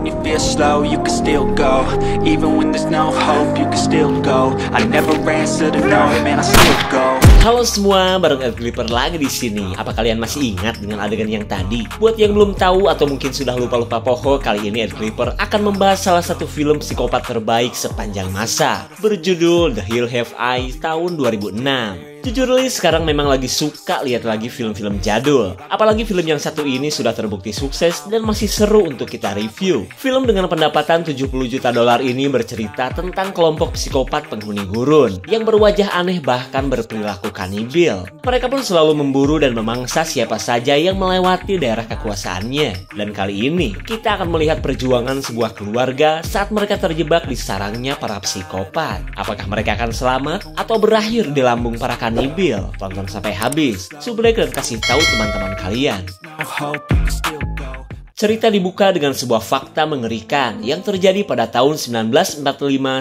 when you feel slow, you can still go. Even when there's no hope, you can still go. I never answer to no, man, I still go. Halo semua, bareng Ed Clipper lagi di sini. Apa kalian masih ingat dengan adegan yang tadi? Buat yang belum tahu atau mungkin sudah lupa-lupa poho, kali ini Ed Clipper akan membahas salah satu film psikopat terbaik sepanjang masa, berjudul The Hills Have Eyes tahun 2006. Jujur li, sekarang memang lagi suka lihat lagi film-film jadul. Apalagi film yang satu ini sudah terbukti sukses dan masih seru untuk kita review. Film dengan pendapatan $70 juta ini bercerita tentang kelompok psikopat penghuni gurun yang berwajah aneh bahkan berperilaku kanibil. Mereka pun selalu memburu dan memangsa siapa saja yang melewati daerah kekuasaannya. Dan kali ini kita akan melihat perjuangan sebuah keluarga saat mereka terjebak di sarangnya para psikopat. Apakah mereka akan selamat atau berakhir di lambung para kanibil? Tonton sampai habis, subrek dan kasih tahu teman-teman kalian. Cerita dibuka dengan sebuah fakta mengerikan yang terjadi pada tahun 1945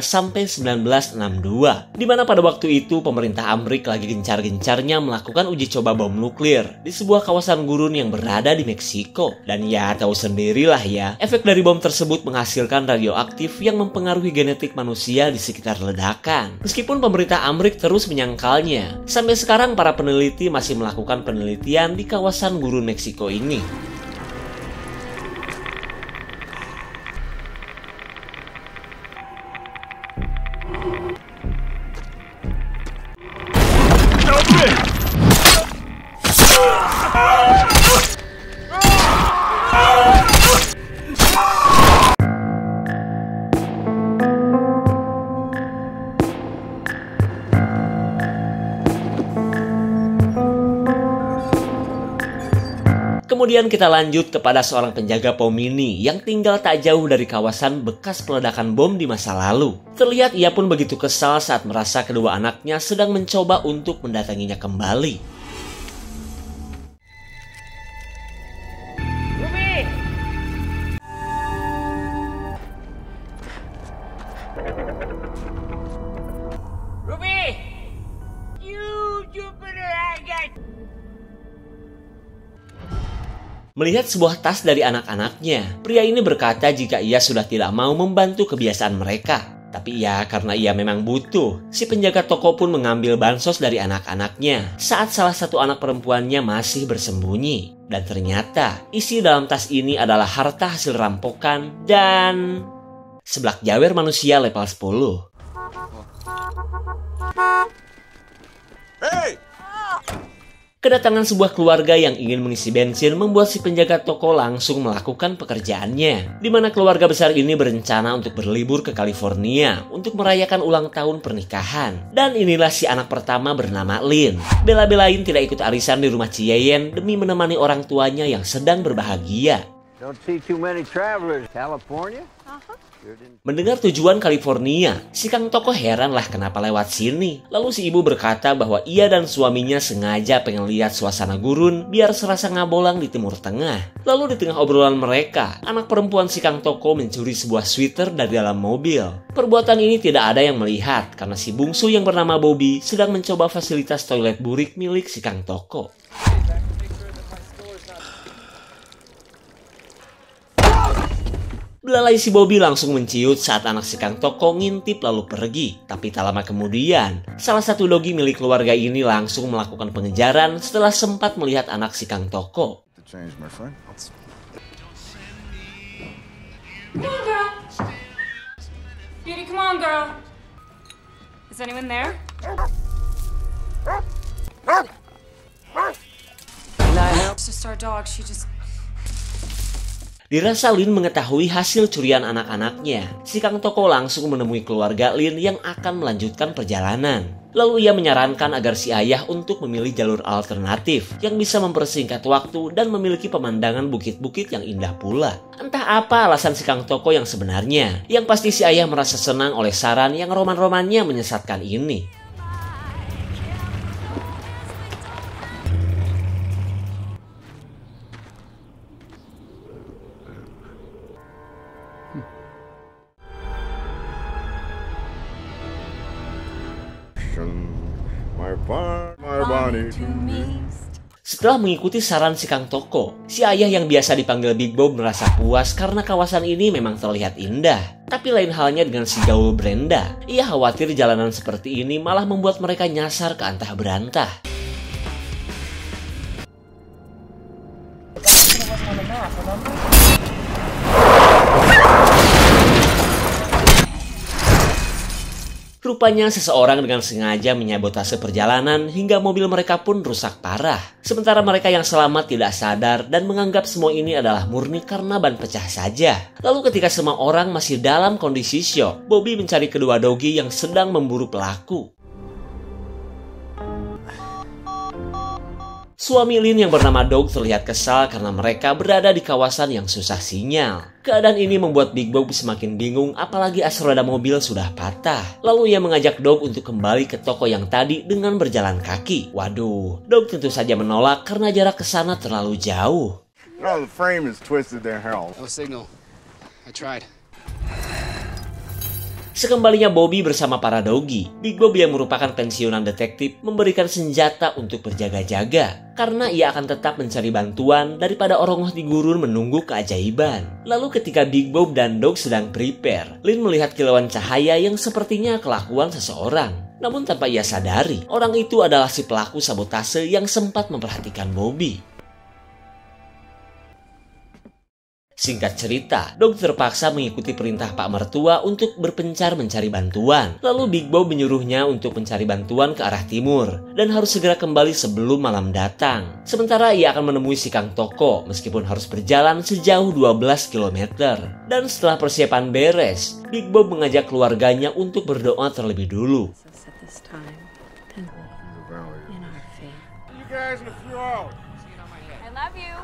sampai 1962, di mana pada waktu itu pemerintah Amerika lagi gencar-gencarnya melakukan uji coba bom nuklir di sebuah kawasan gurun yang berada di Meksiko. Dan ya tahu sendirilah ya, efek dari bom tersebut menghasilkan radioaktif yang mempengaruhi genetik manusia di sekitar ledakan. Meskipun pemerintah Amerika terus menyangkalnya, sampai sekarang para peneliti masih melakukan penelitian di kawasan gurun Meksiko ini. Kemudian kita lanjut kepada seorang penjaga pom mini yang tinggal tak jauh dari kawasan bekas peledakan bom di masa lalu. Terlihat ia pun begitu kesal saat merasa kedua anaknya sedang mencoba untuk mendatanginya kembali. Ruby! You Jupiter agate! Melihat sebuah tas dari anak-anaknya, pria ini berkata jika ia sudah tidak mau membantu kebiasaan mereka. Tapi ya karena ia memang butuh, si penjaga toko pun mengambil bansos dari anak-anaknya saat salah satu anak perempuannya masih bersembunyi. Dan ternyata isi dalam tas ini adalah harta hasil rampokan dan seblak jawer manusia level 10. Hey! Kedatangan sebuah keluarga yang ingin mengisi bensin membuat si penjaga toko langsung melakukan pekerjaannya, di mana keluarga besar ini berencana untuk berlibur ke California untuk merayakan ulang tahun pernikahan. Dan inilah si anak pertama bernama Lynn. Bela-belain tidak ikut arisan di rumah Ciyeyen demi menemani orang tuanya yang sedang berbahagia. Don't see too many travelers. California? Mendengar tujuan California, si Kang Toko heranlah kenapa lewat sini. Lalu si ibu berkata bahwa ia dan suaminya sengaja pengen lihat suasana gurun biar serasa ngabolang di Timur Tengah. Lalu di tengah obrolan mereka, anak perempuan si Kang Toko mencuri sebuah sweater dari dalam mobil. Perbuatan ini tidak ada yang melihat karena si bungsu yang bernama Bobby sedang mencoba fasilitas toilet burik milik si Kang Toko. Belalai si Bobby langsung menciut saat anak si Kang Toko ngintip lalu pergi. Tapi tak lama kemudian, salah satu dogi milik keluarga ini langsung melakukan pengejaran setelah sempat melihat anak si Kang Toko. Come on, girl. Beauty, come on, girl. Is anyone there? It's just our dog. She just... Dirasa Lin mengetahui hasil curian anak-anaknya, si Kang Toko langsung menemui keluarga Lin yang akan melanjutkan perjalanan. Lalu ia menyarankan agar si ayah untuk memilih jalur alternatif yang bisa mempersingkat waktu dan memiliki pemandangan bukit-bukit yang indah pula. Entah apa alasan si Kang Toko yang sebenarnya, yang pasti si ayah merasa senang oleh saran yang roman-romannya menyesatkan ini. My bonnie. Setelah mengikuti saran si Kang Toko, si ayah yang biasa dipanggil Big Bob merasa puas karena kawasan ini memang terlihat indah. Tapi lain halnya dengan si gaul Brenda. Ia khawatir jalanan seperti ini malah membuat mereka nyasar ke antah berantah. Rupanya seseorang dengan sengaja menyabotase perjalanan hingga mobil mereka pun rusak parah. Sementara mereka yang selamat tidak sadar dan menganggap semua ini adalah murni karena ban pecah saja. Lalu ketika semua orang masih dalam kondisi syok, Bobby mencari kedua dogi yang sedang memburu pelaku. Suami Lynn yang bernama Doug terlihat kesal karena mereka berada di kawasan yang susah sinyal. Keadaan ini membuat Big Bob semakin bingung apalagi as roda mobil sudah patah. Lalu ia mengajak Doug untuk kembali ke toko yang tadi dengan berjalan kaki. Waduh, Doug tentu saja menolak karena jarak ke sana terlalu jauh. No, the frame is twisted there, Harold. No signal. I tried. Sekembalinya Bobby bersama para dogi, Big Bob yang merupakan pensiunan detektif memberikan senjata untuk berjaga-jaga. Karena ia akan tetap mencari bantuan daripada orang di gurun menunggu keajaiban. Lalu ketika Big Bob dan Doug sedang prepare, Lynn melihat kilauan cahaya yang sepertinya kelakuan seseorang. Namun tanpa ia sadari, orang itu adalah si pelaku sabotase yang sempat memperhatikan Bobby. Singkat cerita, Doug terpaksa mengikuti perintah Pak Mertua untuk berpencar mencari bantuan. Lalu Big Bob menyuruhnya untuk mencari bantuan ke arah timur dan harus segera kembali sebelum malam datang. Sementara ia akan menemui si Kang Toko meskipun harus berjalan sejauh 12 km. Dan setelah persiapan beres, Big Bob mengajak keluarganya untuk berdoa terlebih dulu. You guys in a few hours. I love you.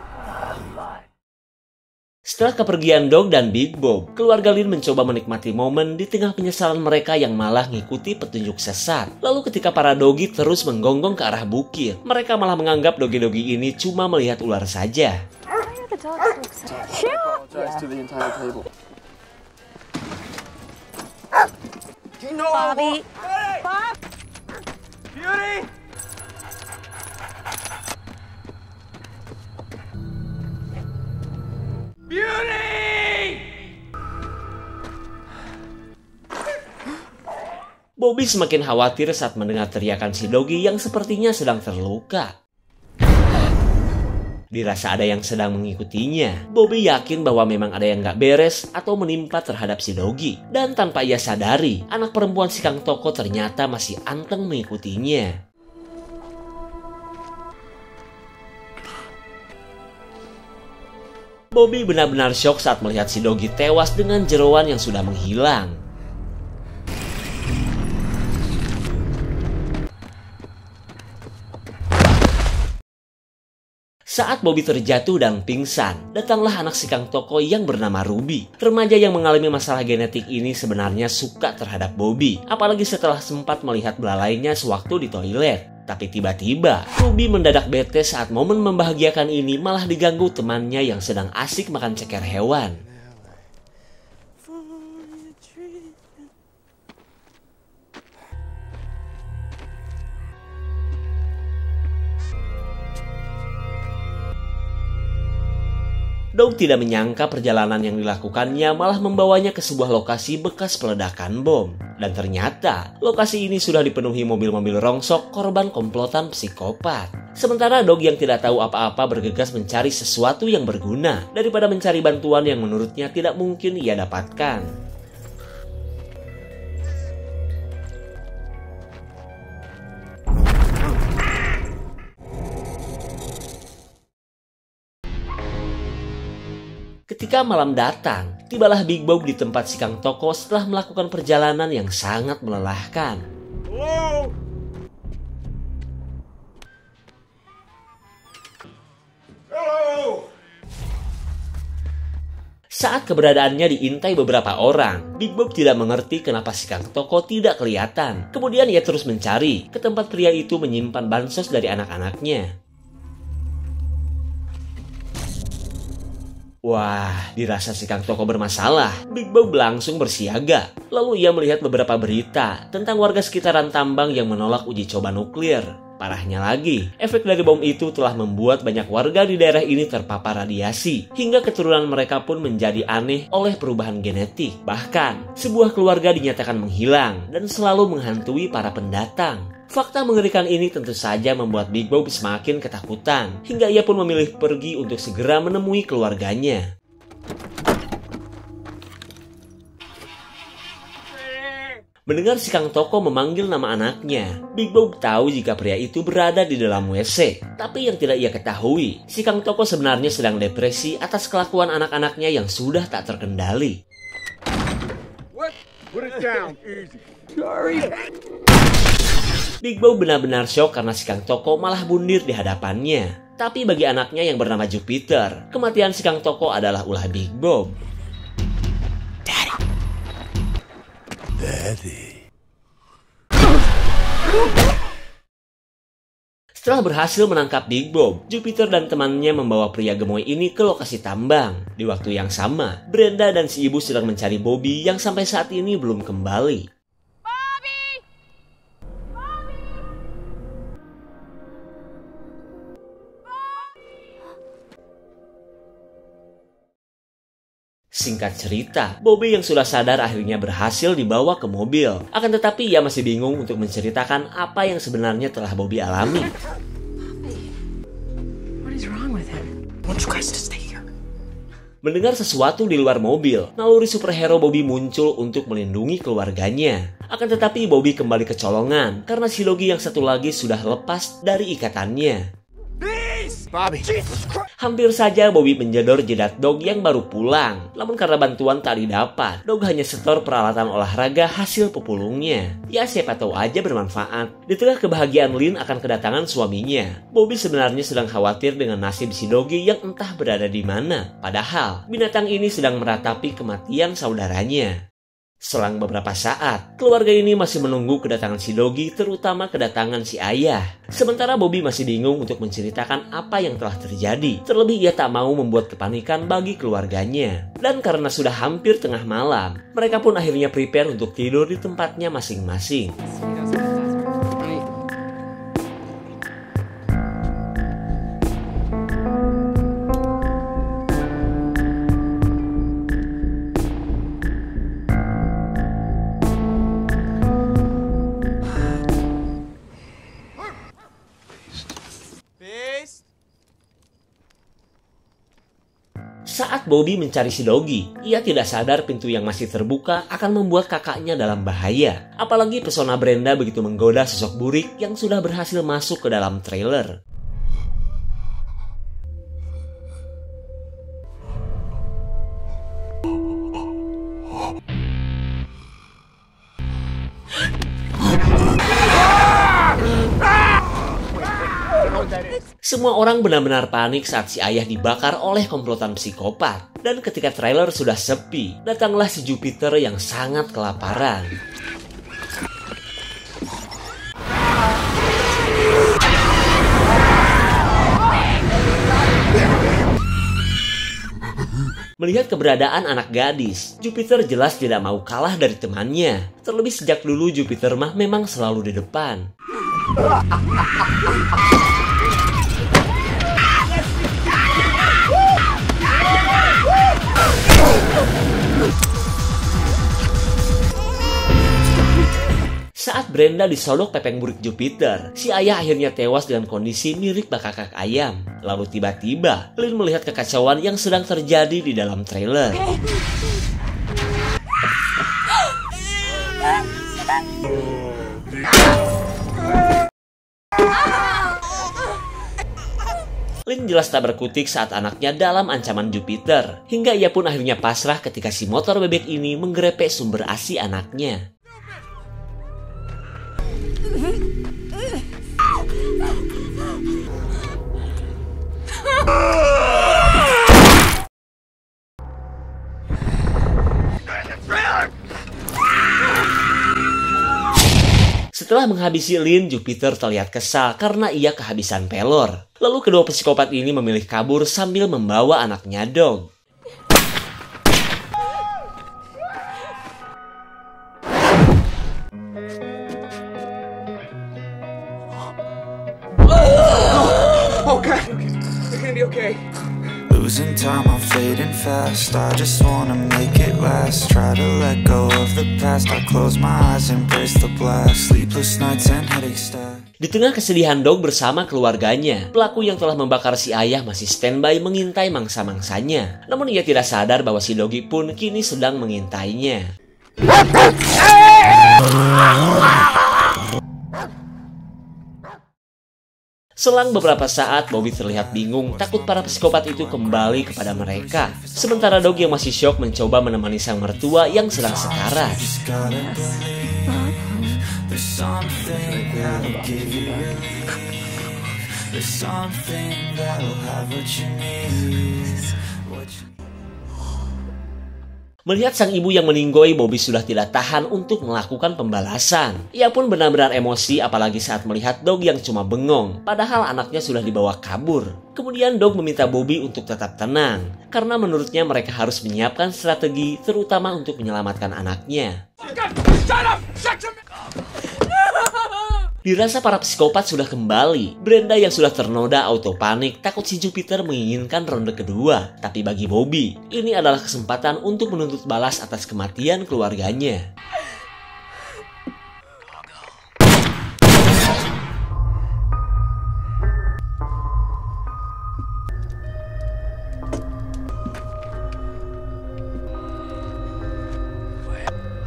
Setelah kepergian Doug dan Big Bob, keluarga Lynn mencoba menikmati momen di tengah penyesalan mereka yang malah ngikuti petunjuk sesat. Lalu ketika para dogi terus menggonggong ke arah bukit, mereka malah menganggap dogi-dogi ini cuma melihat ular saja. Bobby. Beauty! Bobby semakin khawatir saat mendengar teriakan si dogi yang sepertinya sedang terluka. Dirasa ada yang sedang mengikutinya. Bobby yakin bahwa memang ada yang gak beres atau menimpa terhadap si dogi. Dan tanpa ia sadari, anak perempuan si Kang Toko ternyata masih anteng mengikutinya. Bobby benar-benar syok saat melihat si dogi tewas dengan jeroan yang sudah menghilang. Saat Bobby terjatuh dan pingsan, datanglah anak si Kang Toko yang bernama Ruby. Remaja yang mengalami masalah genetik ini sebenarnya suka terhadap Bobby, apalagi setelah sempat melihat belalainya sewaktu di toilet. Tapi tiba-tiba, Ruby mendadak bete saat momen membahagiakan ini malah diganggu temannya yang sedang asik makan ceker hewan. Doug tidak menyangka perjalanan yang dilakukannya malah membawanya ke sebuah lokasi bekas peledakan bom. Dan ternyata, lokasi ini sudah dipenuhi mobil-mobil rongsok korban komplotan psikopat. Sementara Doug yang tidak tahu apa-apa bergegas mencari sesuatu yang berguna daripada mencari bantuan yang menurutnya tidak mungkin ia dapatkan. Ketika malam datang, tibalah Big Bob di tempat si Kang Toko setelah melakukan perjalanan yang sangat melelahkan. Hello? Hello? Saat keberadaannya diintai beberapa orang, Big Bob tidak mengerti kenapa si Kang Toko tidak kelihatan. Kemudian ia terus mencari ke tempat pria itu menyimpan bansos dari anak-anaknya. Wah, dirasa si Kang Toko bermasalah. Big Bob langsung bersiaga. Lalu ia melihat beberapa berita tentang warga sekitaran tambang yang menolak uji coba nuklir. Parahnya lagi, efek dari bom itu telah membuat banyak warga di daerah ini terpapar radiasi, hingga keturunan mereka pun menjadi aneh oleh perubahan genetik. Bahkan, sebuah keluarga dinyatakan menghilang dan selalu menghantui para pendatang. Fakta mengerikan ini tentu saja membuat Big Bob semakin ketakutan, hingga ia pun memilih pergi untuk segera menemui keluarganya. Mendengar si Kang Toko memanggil nama anaknya, Big Bob tahu jika pria itu berada di dalam WC. Tapi yang tidak ia ketahui, si Kang Toko sebenarnya sedang depresi atas kelakuan anak-anaknya yang sudah tak terkendali. What? Put it down. Easy. Sorry. Big Bob benar-benar syok karena si Kang Toko malah bundir di hadapannya. Tapi bagi anaknya yang bernama Jupiter, kematian si Kang Toko adalah ulah Big Bob. Setelah berhasil menangkap Big Bob, Jupiter dan temannya membawa pria gemoy ini ke lokasi tambang. Di waktu yang sama, Brenda dan si ibu sedang mencari Bobby yang sampai saat ini belum kembali. Singkat cerita, Bobby yang sudah sadar akhirnya berhasil dibawa ke mobil. Akan tetapi ia masih bingung untuk menceritakan apa yang sebenarnya telah Bobby alami. What is wrong with him? I want you guys to stay here. Mendengar sesuatu di luar mobil, naluri superhero Bobby muncul untuk melindungi keluarganya. Akan tetapi Bobby kembali kecolongan karena si Logi yang satu lagi sudah lepas dari ikatannya. Bobby. Hampir saja Bobby menjedor jidat Dog yang baru pulang. Namun karena bantuan tak didapat, Dog hanya setor peralatan olahraga hasil pepulungnya. Ya siapa tahu aja bermanfaat. Di tengah kebahagiaan Lin akan kedatangan suaminya, Bobby sebenarnya sedang khawatir dengan nasib si Doggy yang entah berada di mana. Padahal binatang ini sedang meratapi kematian saudaranya. Selang beberapa saat, keluarga ini masih menunggu kedatangan si Doggy, terutama kedatangan si ayah. Sementara Bobby masih bingung untuk menceritakan apa yang telah terjadi. Terlebih ia tak mau membuat kepanikan bagi keluarganya. Dan karena sudah hampir tengah malam, mereka pun akhirnya prepare untuk tidur di tempatnya masing-masing. Saat Bobby mencari si Doggy, ia tidak sadar pintu yang masih terbuka akan membuat kakaknya dalam bahaya. Apalagi pesona Brenda begitu menggoda sosok burik yang sudah berhasil masuk ke dalam trailer. Semua orang benar-benar panik saat si ayah dibakar oleh komplotan psikopat. Dan ketika trailer sudah sepi, datanglah si Jupiter yang sangat kelaparan. Melihat keberadaan anak gadis, Jupiter jelas tidak mau kalah dari temannya. Terlebih sejak dulu Jupiter mah memang selalu di depan. Saat Brenda disodok pepeng burik Jupiter, si ayah akhirnya tewas dengan kondisi mirip bakakak ayam. Lalu tiba-tiba, Lin melihat kekacauan yang sedang terjadi di dalam trailer. Lin jelas tak berkutik saat anaknya dalam ancaman Jupiter. Hingga ia pun akhirnya pasrah ketika si motor bebek ini menggerepek sumber ASI anaknya. Setelah menghabisi Lin, Jupiter terlihat kesal karena ia kehabisan pelor. Lalu kedua psikopat ini memilih kabur sambil membawa anaknya Dog. okay? Losing time, I'm fading fast. I just wanna make it last. Try to let go of the past. I close my eyes, embrace the blast. Sleepless nights and headaches stack. Di tengah kesedihan Dog bersama keluarganya, pelaku yang telah membakar si ayah masih standby mengintai mangsa-mangsanya. Namun ia tidak sadar bahwa si Doggy pun kini sedang mengintainya. Selang beberapa saat, Bobby terlihat bingung, takut para psikopat itu kembali kepada mereka. Sementara Dog yang masih syok mencoba menemani sang mertua yang sedang sekarat. There's something that'll give you relief. There's something that'll have what you need. Melihat sang ibu yang meninggoy, Bobby sudah tidak tahan untuk melakukan pembalasan. Ia pun benar-benar emosi apalagi saat melihat Dog yang cuma bengong, padahal anaknya sudah dibawa kabur. Kemudian Dog meminta Bobby untuk tetap tenang, karena menurutnya mereka harus menyiapkan strategi terutama untuk menyelamatkan anaknya. Dirasa para psikopat sudah kembali, Brenda yang sudah ternoda auto panik takut si Jupiter menginginkan ronde kedua. Tapi bagi Bobby, ini adalah kesempatan untuk menuntut balas atas kematian keluarganya.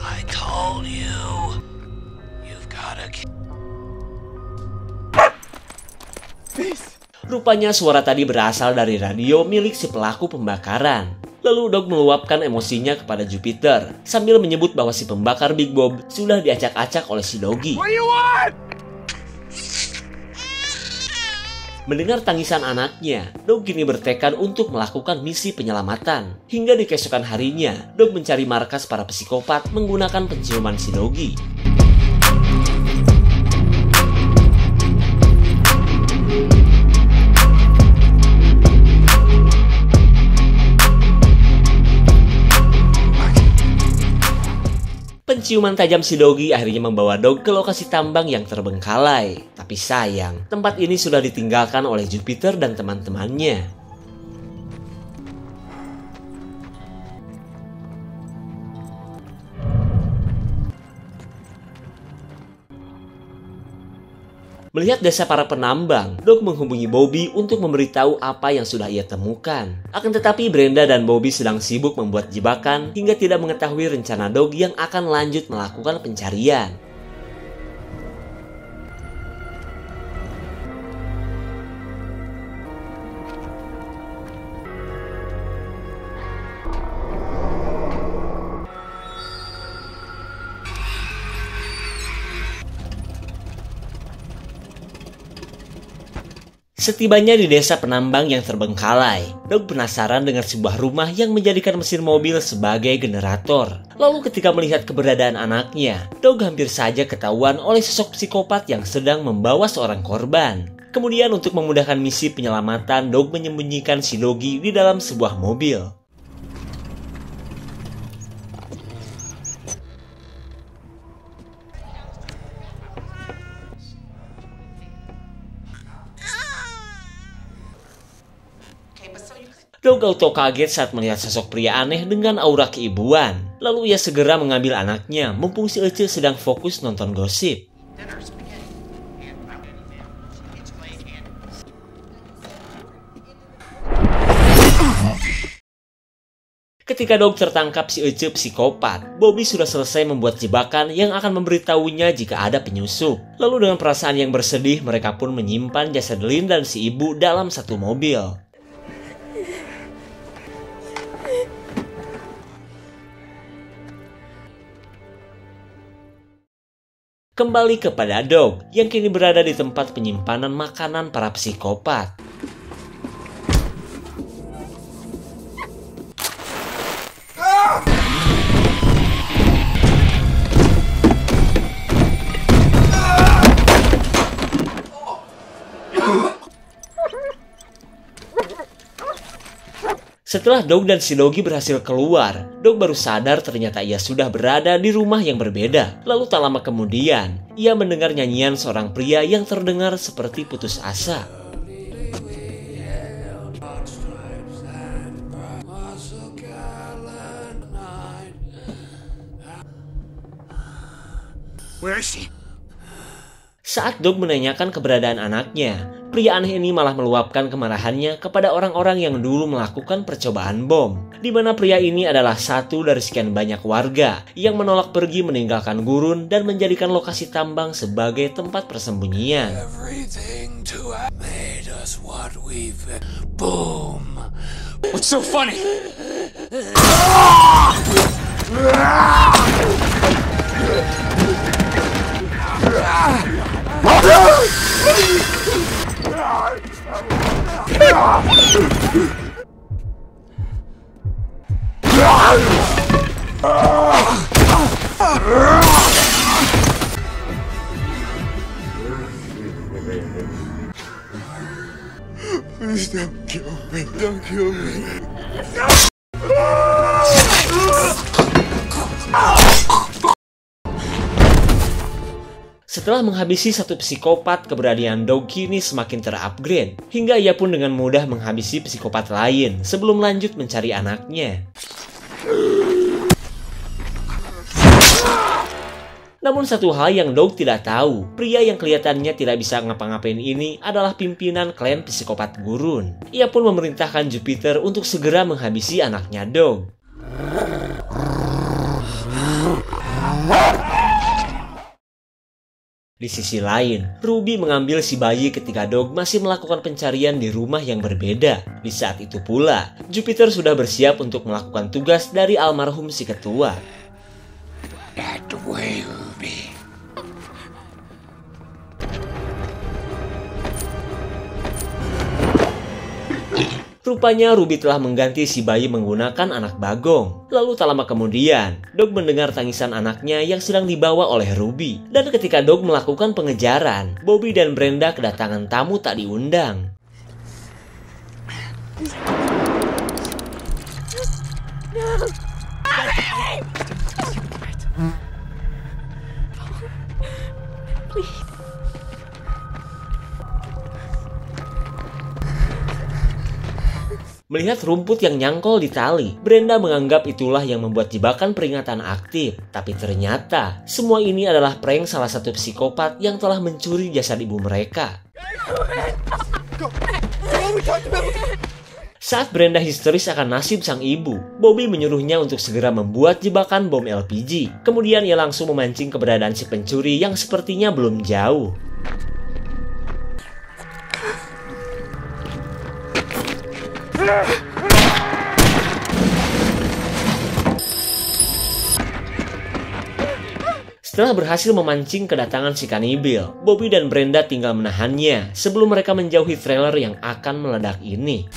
I told you, you've gotta keep. Rupanya suara tadi berasal dari radio milik si pelaku pembakaran. Lalu Dog meluapkan emosinya kepada Jupiter sambil menyebut bahwa si pembakar Big Bob sudah diacak-acak oleh si Doggy. What do you want? Mendengar tangisan anaknya, Dog kini bertekad untuk melakukan misi penyelamatan. Hingga di keesokan harinya, Dog mencari markas para psikopat menggunakan penciuman si Doggy. Penciuman tajam si Doggy akhirnya membawa Dog ke lokasi tambang yang terbengkalai. Tapi sayang, tempat ini sudah ditinggalkan oleh Jupiter dan teman-temannya. Melihat desa para penambang, Dog menghubungi Bobby untuk memberitahu apa yang sudah ia temukan. Akan tetapi Brenda dan Bobby sedang sibuk membuat jebakan hingga tidak mengetahui rencana Dog yang akan lanjut melakukan pencarian. Setibanya di desa penambang yang terbengkalai, Dog penasaran dengan sebuah rumah yang menjadikan mesin mobil sebagai generator. Lalu ketika melihat keberadaan anaknya, Dog hampir saja ketahuan oleh sosok psikopat yang sedang membawa seorang korban. Kemudian untuk memudahkan misi penyelamatan, Dog menyembunyikan si Doggy di dalam sebuah mobil. Dog auto kaget saat melihat sosok pria aneh dengan aura keibuan. Lalu ia segera mengambil anaknya, mumpung si Ece sedang fokus nonton gosip. Ketika Dog tertangkap si Ece psikopat, Bobby sudah selesai membuat jebakan yang akan memberitahunya jika ada penyusup. Lalu dengan perasaan yang bersedih, mereka pun menyimpan jasad Lynn dan si ibu dalam satu mobil. Kembali kepada Dog, yang kini berada di tempat penyimpanan makanan para psikopat. Setelah Dog dan si Doggy berhasil keluar, Dog baru sadar ternyata ia sudah berada di rumah yang berbeda. Lalu tak lama kemudian, ia mendengar nyanyian seorang pria yang terdengar seperti putus asa. Where is she? Saat Dog menanyakan keberadaan anaknya, pria aneh ini malah meluapkan kemarahannya kepada orang-orang yang dulu melakukan percobaan bom. Di mana pria ini adalah satu dari sekian banyak warga yang menolak pergi meninggalkan gurun dan menjadikan lokasi tambang sebagai tempat persembunyian. Everything to have made us what we've been. Boom. What's so funny? Please don't kill me. Don't kill me. Setelah menghabisi satu psikopat, keberanian Dog kini semakin terupgrade, hingga ia pun dengan mudah menghabisi psikopat lain sebelum lanjut mencari anaknya. Namun satu hal yang Dog tidak tahu, pria yang kelihatannya tidak bisa ngapa-ngapain ini adalah pimpinan klan psikopat gurun. Ia pun memerintahkan Jupiter untuk segera menghabisi anaknya Dog. Di sisi lain, Ruby mengambil si bayi ketika Dog masih melakukan pencarian di rumah yang berbeda. Di saat itu pula, Jupiter sudah bersiap untuk melakukan tugas dari almarhum si ketua. That way, Ruby. Rupanya Ruby telah mengganti si bayi menggunakan anak bagong. Lalu tak lama kemudian, Dog mendengar tangisan anaknya yang sedang dibawa oleh Ruby. Dan ketika Dog melakukan pengejaran, Bobby dan Brenda kedatangan tamu tak diundang. Melihat rumput yang nyangkol di tali, Brenda menganggap itulah yang membuat jebakan peringatan aktif. Tapi ternyata, semua ini adalah prank salah satu psikopat yang telah mencuri jasad ibu mereka. Saat Brenda histeris akan nasib sang ibu, Bobby menyuruhnya untuk segera membuat jebakan bom LPG. Kemudian ia langsung memancing keberadaan si pencuri yang sepertinya belum jauh. Setelah berhasil memancing kedatangan si kanibil, Bobby dan Brenda tinggal menahannya sebelum mereka menjauhi trailer yang akan meledak ini.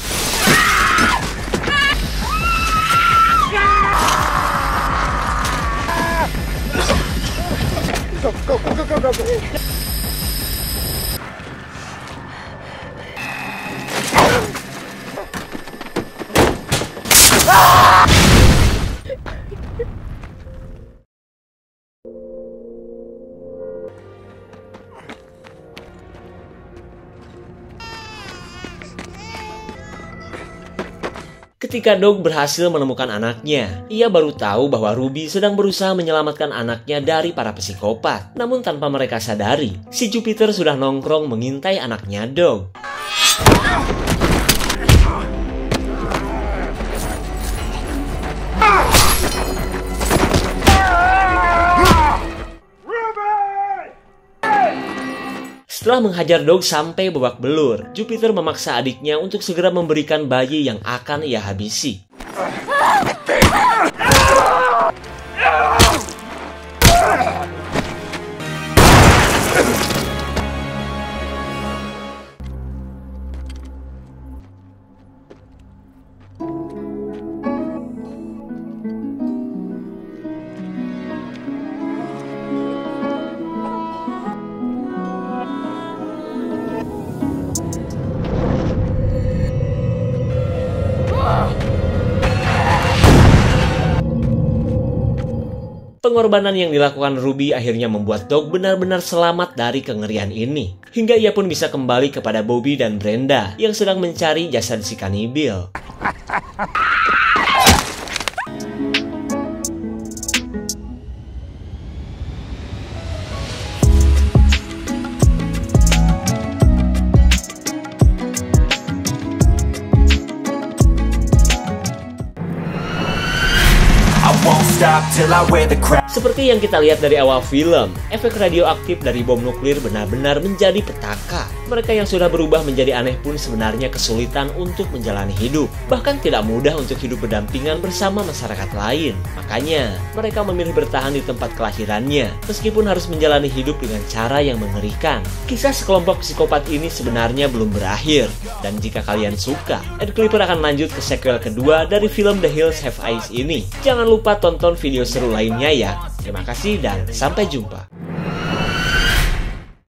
Go. Ketika Dog berhasil menemukan anaknya, ia baru tahu bahwa Ruby sedang berusaha menyelamatkan anaknya dari para psikopat. Namun tanpa mereka sadari, si Jupiter sudah nongkrong mengintai anaknya Dog. Setelah menghajar Dog sampai babak belur, Jupiter memaksa adiknya untuk segera memberikan bayi yang akan ia habisi. Pengorbanan yang dilakukan Ruby akhirnya membuat Dog benar-benar selamat dari kengerian ini. Hingga ia pun bisa kembali kepada Bobby dan Brenda yang sedang mencari jasad si kanibil. won't stop till I wear the crown. Seperti yang kita lihat dari awal film, efek radioaktif dari bom nuklir benar-benar menjadi petaka. Mereka yang sudah berubah menjadi aneh pun sebenarnya kesulitan untuk menjalani hidup. Bahkan tidak mudah untuk hidup berdampingan bersama masyarakat lain. Makanya, mereka memilih bertahan di tempat kelahirannya, meskipun harus menjalani hidup dengan cara yang mengerikan. Kisah sekelompok psikopat ini sebenarnya belum berakhir. Dan jika kalian suka, Ed Kleiper akan lanjut ke sequel kedua dari film The Hills Have Eyes ini. Jangan lupa tonton video seru lainnya ya. Terima kasih dan sampai jumpa.